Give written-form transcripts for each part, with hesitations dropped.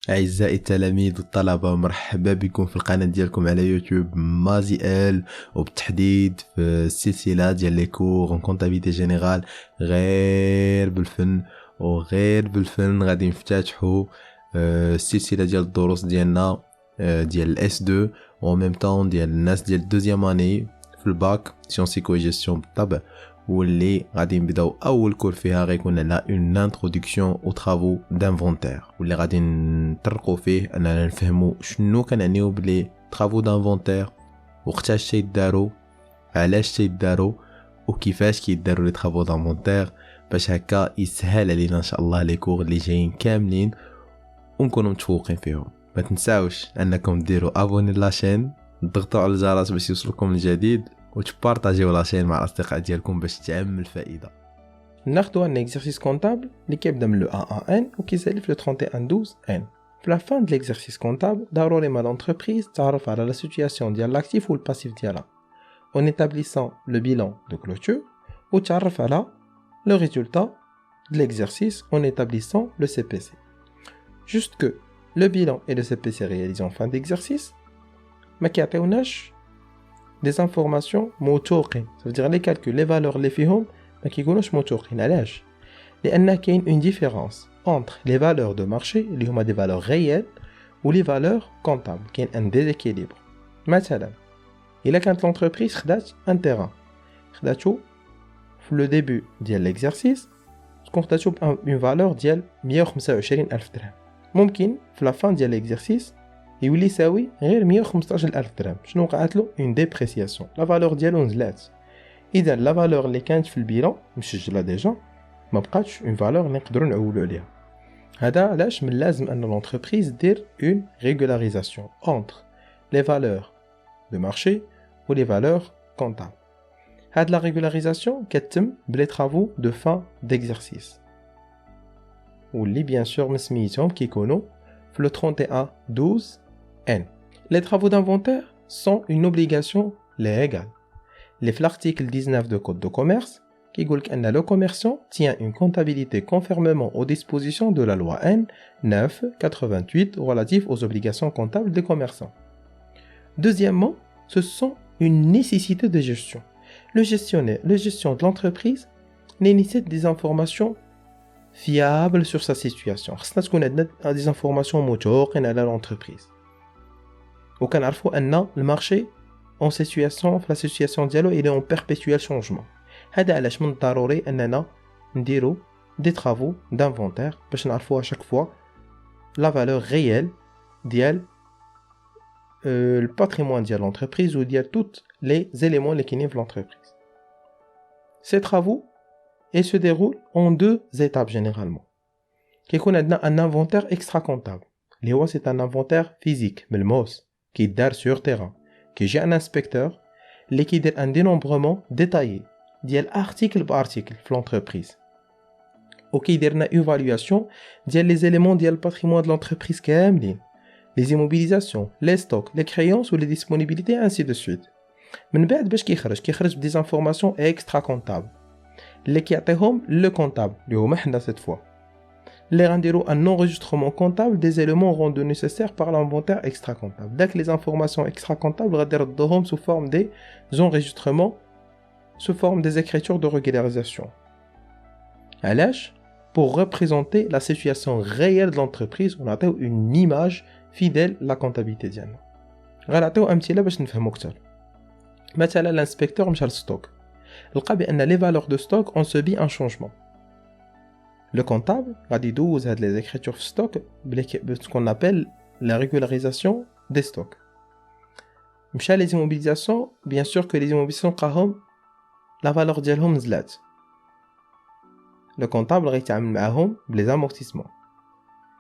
أعزائي التلاميذ والطلبة، مرحبا بكم في القناة ديالكم على يوتيوب مازي ال، وبالتحديد في السلسلة ديال لي كور اون كونتابيليتي جينيرال. غير بالفن وغير بالفن غادي نفتتحوا السلسلة ديال الدروس ديالنا ديال الاس 2 و ميم طون ديال الناس ديال دوزيام اني في الباك سيون سيكو جيستيون بالطبع، واللي غادي نبداو اول كور فيها غيكون على اون انتروداكسيون او طرافو دانفونتير، واللي غادي نطرقوا فيه اننا نفهموا شنو كنعنيو بلي طرافو دانفونتير، وقتاش تيداروا، علاش تيداروا، وكيفاش كيداروا لي طرافو دانفونتير، باش هكا يسهل علينا ان شاء الله لي كور اللي جايين كاملين ونكونوا متفوقين فيهم. ما تنساوش انكم ديروا ابوني لاشين، تضغطوا على الجرس باش يوصلكم الجديد، وتبارطاجيو لاشين مع الاصدقاء ديالكم باش تعم الفائده. ناخدو ان exercice comptable اللي كيبدا من لو 1 ان وكيسالي في لو 31 12 ان. في لا فان دو l'exercice comptable ضروري ما لونتربريز تعرف على لا سيتوياسيون ديال لاكتيف والباسيف ديالها en établissant le bilan de clôture, ou تعرف على le résultat de l'exercice en établissant le CPC. Juste que le bilan et le CPC réalisés en fin d'exercice ما كيعطيوناش des informations موثوقين. Ça veut dire les calculs, les valeurs اللي فيهم ما كيكونوش موثوقين. علاش؟ لأن كاين une différence entre les valeurs de marché اللي هما des valeurs réelles ou les valeurs comptables. كاين un déséquilibre. مثلا إلا كانت l'entreprise خدات un terrain، خداتو في le début ديال l'exercice تكون خداتو une valeur ديال 125,000 درهم، ممكن في la fin ديال l'exercice يولي يساوي غير 115,000 درهم. شنو وقعت له؟ اون ديبريسياسيون، لا فالور ديالو نزلات. اذا لا فالور اللي كانت في البيلون مسجله ديجا ما بقاتش اون فالور اللي نقدروا نعولوا عليها. هذا علاش من لازم ان لونتربريز دير اون ريغولاريزاسيون انتر لي فالور دو مارشي و لي فالور كونطابل. هاد لا ريغولاريزاسيون كتتم بلي طرافو دو فان ديكزارسيس، واللي بيان سور مسميتهم كيكونوا في لو 31 12 N. Les travaux d'inventaire sont une obligation légale. L'article 19 du Code de commerce qui dit que le commerçant tient une comptabilité conformément aux dispositions de la loi N 9/88 relative aux obligations comptables des commerçants. Deuxièmement, ce sont une nécessité de gestion. Le gestion de l'entreprise nécessite des informations fiables sur sa situation. Il y a des informations موثوقين على l'entreprise. وكنعرفوا ان المارشي اون سيتوياسيون في لا سيتوياسيون ديالو الى اون بيربيتويال شونجمون. هذا علاش من الضروري اننا نديرو دي طرافو دانفونتير باش نعرفوا اشاك فوا لا فالور ريال ديال الباتريمون ديال لونتربريز و ديال توت لي زيليمون اللي كاينين في لونتربريز. سي طرافو et se déroule en deux étapes généralement. كيكون عندنا ان انفونتير اكسترا كونطابل اللي هو سي ان انفونتير فيزيك ملموس كيدار سور تيران، كيجي ان انسبكتور اللي كيدير ان دينومبرمون ديتايي ديال ارتيكل بارتيكل في لونتربريز، وكيدير لنا ايفالواسيون ديال لي زيليمون ديال الباتريمون د لونتربريز كاملين، لي زيموبيليزاسيون، لي ستوك، لي كريونس و لي ديسپونيبيليتي انسي دو سويت. من بعد باش كيخرج بدي انفورماسيون اكسترا كونطابل اللي كيعطيهم لو كونطابل اللي هما حنا سيت فوا، اللي غنديرو ان enregistrement comptable des éléments rendus nécessaires par l'inventaire extra comptable. داك les informations extra comptables غادي نردوهم sous forme des enregistrements, sous forme des écritures de régularisation. علاش؟ pour représenter la situation réelle de l'entreprise ونعطيو une image fidèle la comptabilité ديالنا. غنعطيو امثله باش نفهمو اكثر. مثلا الانسبكتور مشى للستوك، لقى بان les valeurs de stock ont subi un changement. Le comptable va dédouzer les écritures de stock, ce qu'on appelle la régularisation des stocks. Mcha les immobilisations, bien sûr que les immobilisations قاهم la valeur ديالهم نزلات. Le comptable غيتعامل معاهم les amortissements.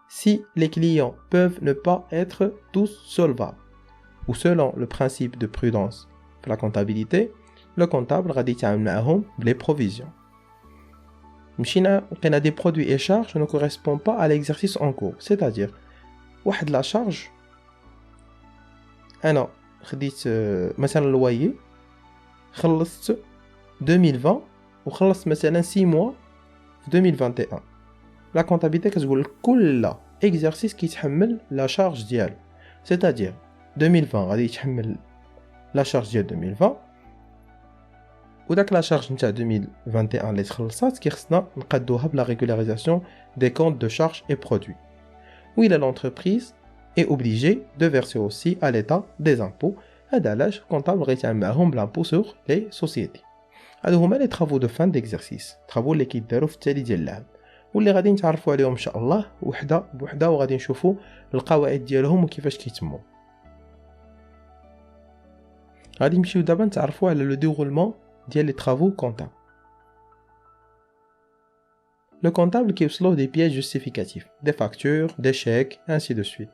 Si les clients peuvent ne pas être tous solvables, ou selon le principe de prudence de la comptabilité, le comptable غادي يتعامل معاهم les provisions. مشينا لقينا دي برودوي اي شارج ne correspond pas à l'exercice en cours. c'est-à-dire واحد لا شارج انا خديت مثلا الوايي خلصت 2020 وخلصت مثلا 6 mois في 2021. لا كونتابيليتي كتقول لك كل exercice qui تحمل la charge ديالو. C'est-à-dire 2020 غادي يتحمل la charge ديال 2020 وداك لا شارج نتاع 2021 اللي تخلصات كيخصنا نقادوها بلا ريغولاريزاسيون دي كونت دو شارج اي برودوي. وإلا l'entreprise est obligée de verser aussi à l'État des impôts. هذا علاش الكونطابل غيتعامل معاهم بلامبو سور لي سوسيتي. هادو هما لي طرافو دو فان ديكزارسيس، طرافو اللي كيداروا في التالي ديال العام واللي غادي نتعرفوا عليهم ان شاء الله وحده بوحده، وغادي نشوفوا القواعد ديالهم وكيفاش كيتموا. غادي نمشيو دابا نتعرفوا على لو ديغولمون ديال لي طرافو كونطابل. لو كونطابل كيوصلوه دي بياج جوستيفيكاتيف، دي فاكتور، دي شيك ainsi de suite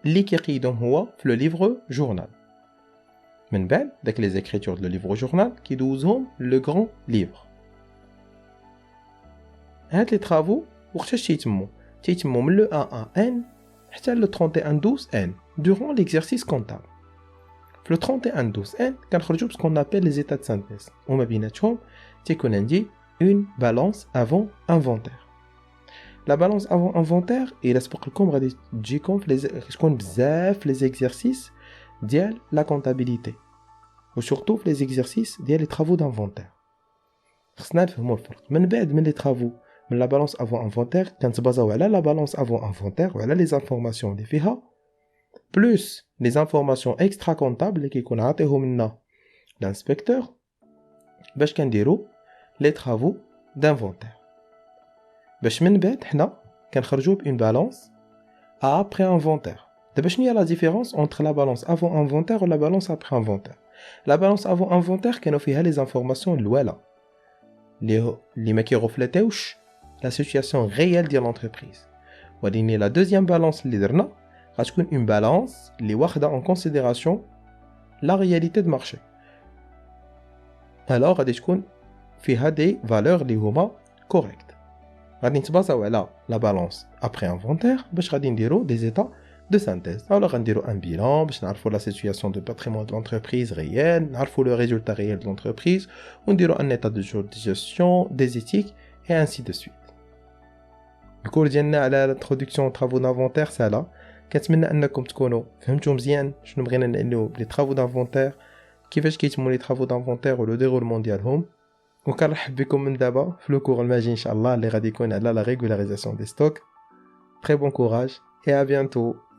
اللي كيقيدهم هو في لو ليفر جورنال. من بعد داك لي زيكريتور دو ليفر جورنال كيدوزهم لو غران ليفر. هاد لي طرافو وقتاش تيتموا من لو 1 ان حتى لو 31 12 ان durant l'exercice comptable. في لو 31 12 ان كنخرجوا بسكون نابيل لي زيتا دو سانتيز وما بيناتهم تيكون عندي اون بالانس افون انفونتير. لا بالانس افون انفونتير الى سبق لكم غادي تجيكم تكون بزاف لي زيكزارسيس ديال لا كونطابيليتي وسورتو في لي زيكزارسيس ديال لي طرافو دانفونتير. خصنا نفهموا الفرق من بعد من لي طرافو من لا بالانس افون انفونتير كنتبازاو على لا بالانس افون انفونتير وعلى لي انفورماسيون اللي فيها بلوس لي انفورماسيون اكسترا كونطابل اللي كيكون عاطيهم لنا الانسبكتور باش كنديرو لي طرافو دانفونتير. باش من بعد حنا كنخرجوا بون بالانس ابري انفونتير. دابا شنو هي لا ديفيرونس اونتر لا بالانس افون انفونتير ولا بالانس ابري انفونتير؟ لا بالانس افون انفونتير كانوا فيها لي انفورماسيون الاولى اللي ما كيغفلتاوش لا سيتوياسيون ريال ديال لونتربريز، ولكن لا دوزيام بالانس اللي درنا غتكون اون بالانس اللي واخده اون كونسيديراسيون لا رياليتي دو مارشي. الوغ غادي تكون فيها دي فالور اللي هما كوريكت. غادي نتبازاو على لا بالانس ابري انفونتير باش غادي نديرو دي زيتا de synthèse. Alors, on va un bilan, on va la situation de patrimoine de l'entreprise réelle, on va le résultat réel de l'entreprise, on va un état de gestion, des éthiques, et ainsi de suite. Le cours de l'introduction aux travaux d'inventaire, c'est là. كنتمنى انكم تكونوا فهمتوا مزيان شنو بغينا نقولوا لي طرافو دانفونتير، كيفاش كيتموا لي طرافو دانفونتير ولو ديغولمون ديالهم. وكنرحب بكم من دابا في لو كور الماجي ان شاء الله اللي غادي يكون على لا ريغولاريزاسيون دي ستوك. Très bon courage et à bientôt.